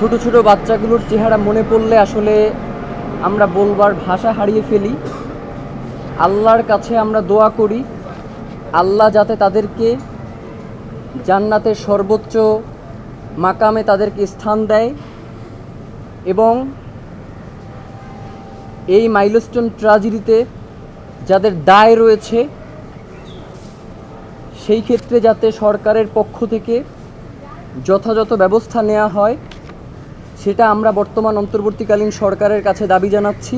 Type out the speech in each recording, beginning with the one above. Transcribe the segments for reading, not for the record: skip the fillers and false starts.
ছোট ছোট বাচ্চাগুলোর চেহারা মনে পড়লে আসলে আমরা বলবার ভাষা হারিয়ে ফেলি। আল্লাহর কাছে আমরা দোয়া করি আল্লাহ যাতে তাদেরকে জান্নাতের সর্বোচ্চ মাকামে তাদেরকে স্থান দেয় এবং এই মাইলস্টোন ট্র্যাজেডিতে যাদের দায় রয়েছে সেই ক্ষেত্রে যাতে সরকারের পক্ষ থেকে যথাযথ ব্যবস্থা নেওয়া হয় সেটা আমরা বর্তমান অন্তর্বর্তীকালীন সরকারের কাছে দাবি জানাচ্ছি।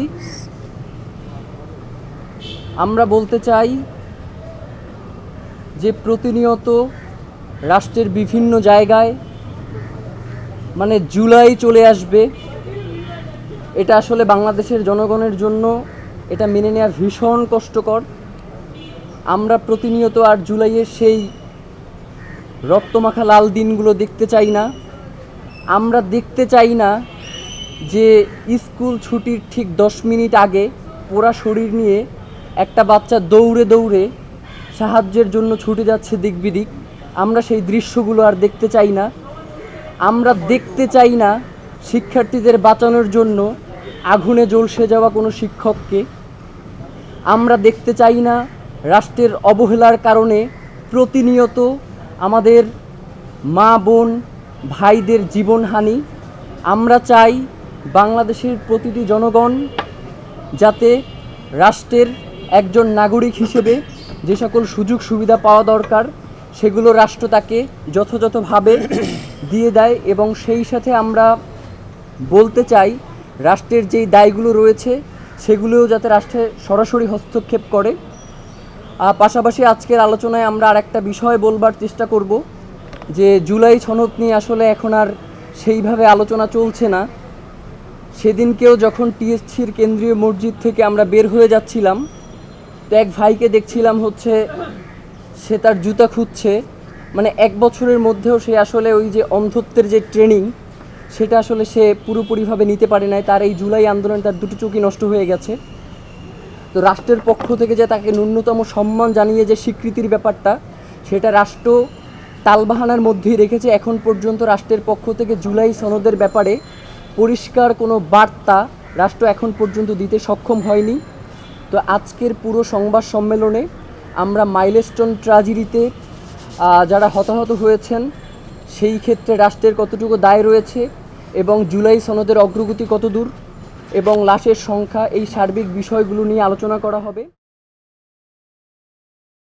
আমরা বলতে চাই যে প্রতিনিয়ত রাষ্ট্রের বিভিন্ন জায়গায় জুলাই চলে আসবে, এটা আসলে বাংলাদেশের জনগণের জন্য এটা মেনে নেওয়া ভীষণ কষ্টকর। আমরা প্রতিনিয়ত আর জুলাইয়ের সেই রক্তমাখা লাল দিনগুলো দেখতে চাই না। আমরা দেখতে চাই না যে স্কুল ছুটির ঠিক 10 মিনিট আগে পোড়া শরীর নিয়ে একটা বাচ্চা দৌড়ে দৌড়ে সাহায্যের জন্য ছুটে যাচ্ছে দিক বিদিক। আমরা সেই দৃশ্যগুলো আর দেখতে চাই না। আমরা দেখতে চাই না শিক্ষার্থীদের বাঁচানোর জন্য আগুনে ঝলসে যাওয়া কোনো শিক্ষককে। আমরা দেখতে চাই না রাষ্ট্রের অবহেলার কারণে প্রতিনিয়ত আমাদের মা বোন ভাইদের জীবনহানি। আমরা চাই বাংলাদেশের প্রতিটি জনগণ যাতে রাষ্ট্রের একজন নাগরিক হিসেবে যে সকল সুযোগ সুবিধা পাওয়া দরকার সেগুলো রাষ্ট্র তাকে যথাযথভাবে দিয়ে দেয় এবং সেই সাথে আমরা বলতে চাই রাষ্ট্রের যেই দায়গুলো রয়েছে সেগুলোও যাতে রাষ্ট্রে সরাসরি হস্তক্ষেপ করে। পাশাপাশি আজকের আলোচনায় আমরা আরেকটা বিষয় বলবার চেষ্টা করব যে জুলাই সনদ নিয়ে আসলে এখন আর সেইভাবে আলোচনা চলছে না। সেদিনকেও যখন টিএসসির কেন্দ্রীয় মসজিদ থেকে আমরা বের হয়ে যাচ্ছিলাম তো এক ভাইকে দেখছিলাম সে তার জুতা খুঁজছে। 1 বছরের মধ্যেও সে আসলে ওই যে অন্ধত্বের যে ট্রেনিং সেটা আসলে সে পুরোপুরিভাবে নিতে পারে নাই। তার এই জুলাই আন্দোলনে তার দুটো চোখই নষ্ট হয়ে গেছে। তো রাষ্ট্রের পক্ষ থেকে যে তাকে ন্যূনতম সম্মান জানিয়ে যে স্বীকৃতির ব্যাপারটা সেটা রাষ্ট্র তালবাহানার মধ্যেই রেখেছে। এখন পর্যন্ত রাষ্ট্রের পক্ষ থেকে জুলাই সনদের ব্যাপারে পরিষ্কার কোনো বার্তা রাষ্ট্র এখন পর্যন্ত দিতে সক্ষম হয়নি। তো আজকের পুরো সংবাদ সম্মেলনে আমরা মাইলস্টোন ট্র্যাজেডিতে যারা হতাহত হয়েছেন সেই ক্ষেত্রে রাষ্ট্রের কতটুকু দায় রয়েছে এবং জুলাই সনদের অগ্রগতি কতদূর এবং লাশের সংখ্যা এই সার্বিক বিষয়গুলো নিয়ে আলোচনা করা হবে।